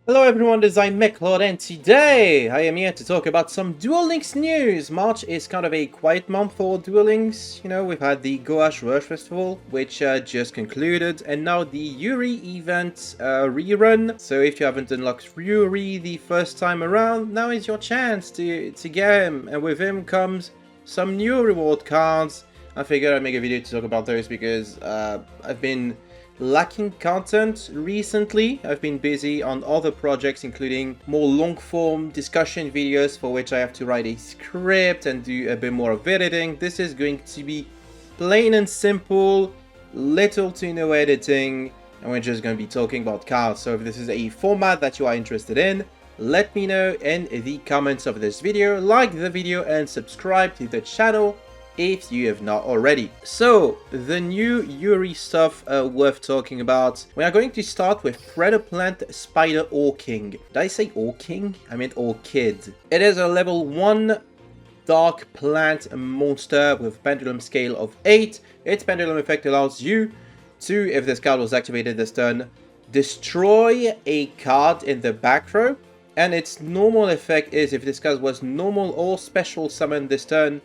Hello everyone, this is Mechlord, and today I am here to talk about some Duel Links news. March is kind of a quiet month for Duel Links. You know, we've had the Goash Rush Festival, which just concluded, and now the Yuri event rerun. So if you haven't unlocked Yuri the first time around, now is your chance to get him, and with him comes some new reward cards. I figured I'd make a video to talk about those because I've been lacking content recently. I've been busy on other projects, including more long-form discussion videos for which I have to write a script and do a bit more of editing. This is going to be plain and simple, little to no editing, and we're just going to be talking about cards. So if this is a format that you are interested in, let me know in the comments of this video, like the video and subscribe to the channel if you have not already. So, the new Yuri stuff worth talking about. We are going to start with Predaplant Spider Orking. Did I say Orking? I meant Orchid. It is a level 1 dark plant monster with pendulum scale of 8. Its pendulum effect allows you to, if this card was activated this turn, destroy a card in the back row. And its normal effect is if this card was normal or special summon this turn,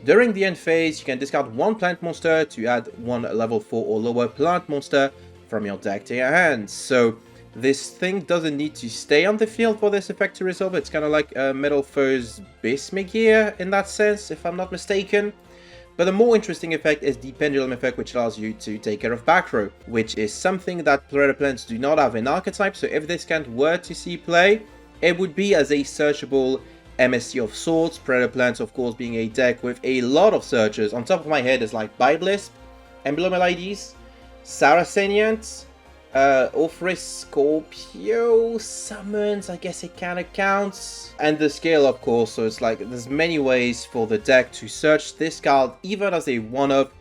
during the end phase, you can discard one plant monster to add one level 4 or lower plant monster from your deck to your hands. So this thing doesn't need to stay on the field for this effect to resolve. It's kind of like Metal Foe's Bismugear in that sense, if I'm not mistaken. But the more interesting effect is the Pendulum effect, which allows you to take care of back row, which is something that Predaplants do not have in archetype. So if this card were to see play, it would be as a searchable MSC of sorts. Predaplants, of course, being a deck with a lot of searches. On top of my head is like Biblisp, Emblem LIDs, Saracenians, Orchid Scorpio, Summons, I guess it kind of counts. And the scale, of course, so it's like there's many ways for the deck to search this card, even as a one-up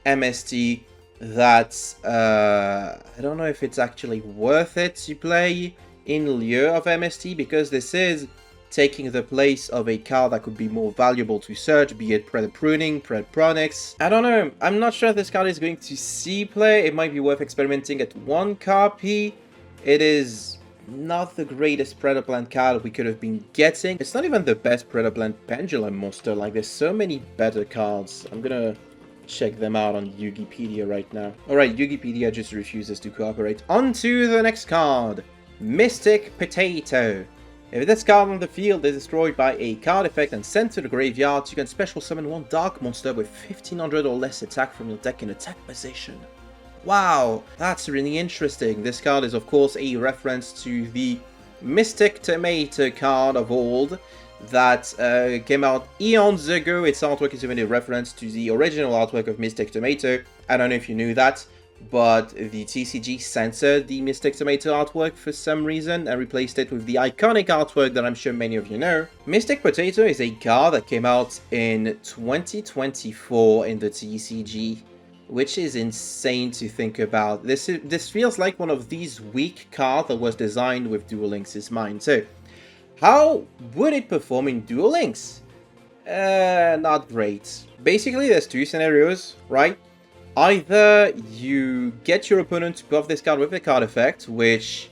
MST that I don't know if it's actually worth it to play in lieu of MST, because this is taking the place of a card that could be more valuable to search, be it Predapruning, Predaplants. I don't know, I'm not sure if this card is going to see play. It might be worth experimenting at one copy. It is not the greatest Predaplant card we could have been getting. It's not even the best Predaplant Pendulum monster, like there's so many better cards. I'm gonna check them out on Yugipedia right now. Alright, Yugipedia just refuses to cooperate. On to the next card, Mystic Potato. If this card on the field is destroyed by a card effect and sent to the graveyard, you can special summon one dark monster with 1500 or less attack from your deck in attack position. Wow, that's really interesting. This card is of course a reference to the Mystic Tomato card of old that came out eons ago. Its artwork is even a reference to the original artwork of Mystic Tomato. I don't know if you knew that, but the TCG censored the Mystic Tomato artwork for some reason and replaced it with the iconic artwork that I'm sure many of you know. Mystic Potato is a card that came out in 2024 in the TCG, which is insane to think about. This feels like one of these weak cards that was designed with Duel Links' mind. So, how would it perform in Duel Links? Not great. Basically, there's two scenarios, right? Either you get your opponent to buff this card with the card effect, which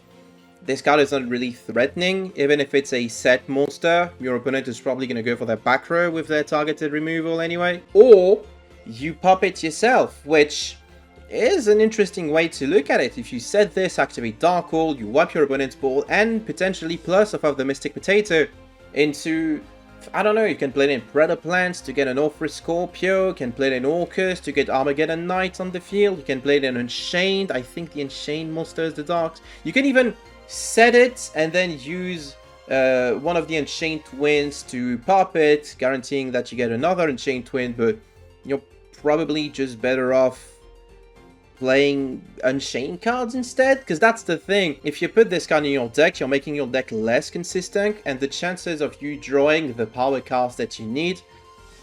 this card is not really threatening. Even if it's a set monster, your opponent is probably going to go for their back row with their targeted removal anyway. Or you pop it yourself, which is an interesting way to look at it. If you set this, activate Darkhold, you wipe your opponent's board, and potentially plus off of the Mystic Potato into, I don't know, you can play it in Predaplants to get an Orchid Scorpio, you can play it in Orchid to get Armageddon Knight on the field, you can play it in Unchained, I think the Unchained monster is the Darks. You can even set it and then use one of the Unchained Twins to pop it, guaranteeing that you get another Unchained Twin, but you're probably just better off playing Unchained cards instead, because that's the thing. If you put this card in your deck, you're making your deck less consistent, and the chances of you drawing the power cards that you need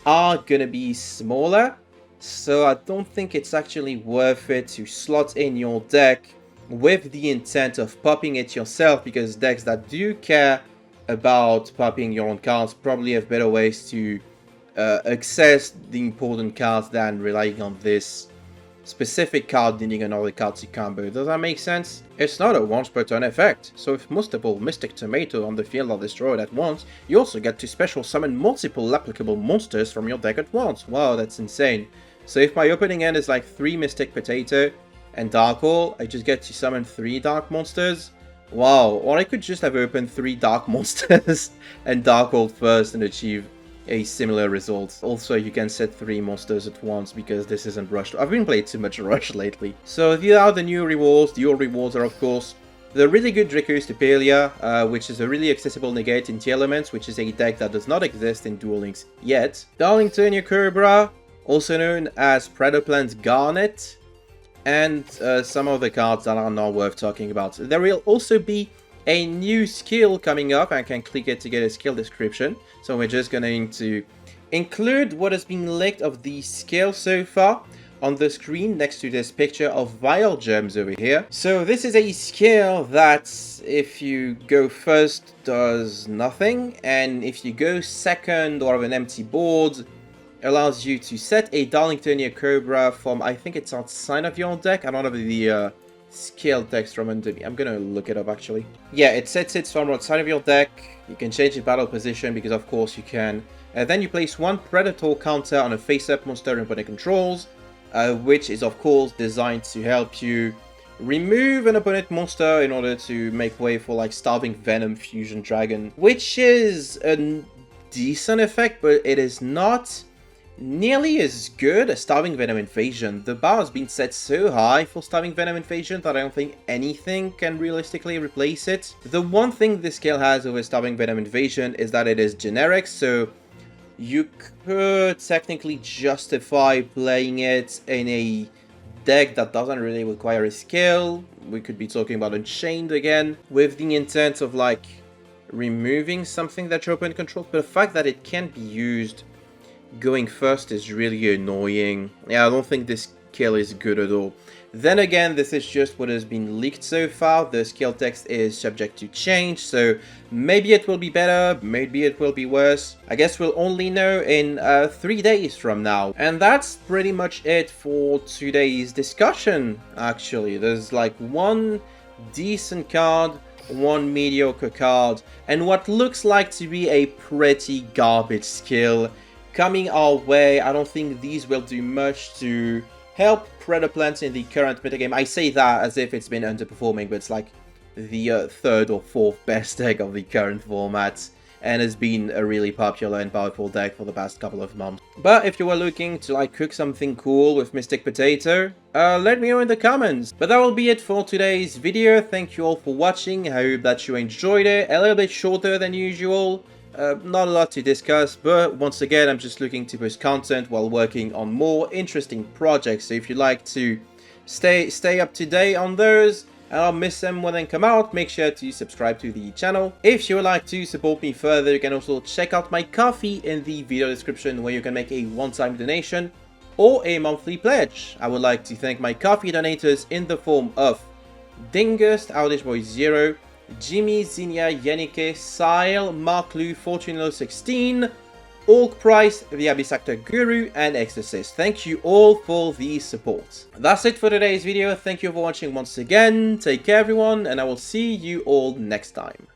are gonna be smaller. So I don't think it's actually worth it to slot in your deck with the intent of popping it yourself, because decks that do care about popping your own cards probably have better ways to access the important cards than relying on this specific card needing another card to combo. Does that make sense? It's not a once per turn effect, so if multiple Mystic Tomato on the field are destroyed at once, you also get to special summon multiple applicable monsters from your deck at once. Wow, that's insane. So if my opening end is like 3 Mystic Potato and Dark Hole, I just get to summon 3 Dark Monsters. Wow, or I could just have opened 3 Dark Monsters and Dark Hole first and achieve a similar result. Also, you can set 3 monsters at once because this isn't rushed. I've been playing too much Rush lately. So these are the new rewards. The old rewards are, of course, the really good Draco's Tupelia, which is a really accessible negate in the elements, which is a deck that does not exist in Duel Links yet. Darlingtonia Cobra, also known as Predaplant Garnet, and some other cards that are not worth talking about. There will also be a new skill coming up. I can click it to get a skill description. So we're just going to include what has been leaked of the skill so far on the screen next to this picture of Vial Gems over here. So this is a skill that if you go first does nothing, and if you go second or have an empty board, allows you to set a Darlingtonia Cobra from, I think it's outside of your deck. I don't have the skill text from under me. I'm gonna look it up actually. Yeah, it sets it from outside of your deck. You can change the battle position because of course you can. Then you place 1 Predator counter on a face-up monster your opponent controls, which is of course designed to help you remove an opponent monster in order to make way for like Starving Venom Fusion Dragon, which is a decent effect, but it is not nearly as good as Starving Venom Invasion. The bar has been set so high for Starving Venom Invasion that I don't think anything can realistically replace it. The one thing this skill has over Starving Venom Invasion is that it is generic, so you could technically justify playing it in a deck that doesn't really require a skill. We could be talking about Unchained again, with the intent of like removing something that your opponent controls, but the fact that it can be used going first is really annoying. Yeah, I don't think this skill is good at all. Then again, this is just what has been leaked so far. The skill text is subject to change, so maybe it will be better, maybe it will be worse. I guess we'll only know in 3 days from now. And that's pretty much it for today's discussion, actually. There's like 1 decent card, 1 mediocre card, and what looks like to be a pretty garbage skill coming our way. I don't think these will do much to help Predaplants in the current metagame. I say that as if it's been underperforming, but it's like the 3rd or 4th best deck of the current format, and has been a really popular and powerful deck for the past couple of months. But if you were looking to like cook something cool with Mystic Potato, let me know in the comments. But that will be it for today's video. Thank you all for watching. I hope that you enjoyed it. A little bit shorter than usual. Not a lot to discuss, but once again, I'm just looking to post content while working on more interesting projects. So if you'd like to stay up to date on those and I'll miss them when they come out, make sure to subscribe to the channel. If you would like to support me further, you can also check out my Ko-fi in the video description, where you can make a one-time donation or a monthly pledge. I would like to thank my Ko-fi donators in the form of Dingus, OutdishBoy0, Jimmy, Zinnia, Yannicke, Sile, Mark Lu, Fortuno16, Orc Price, the Abyss Actor Guru, and Exorcist. Thank you all for the support. That's it for today's video. Thank you for watching once again. Take care everyone, and I will see you all next time.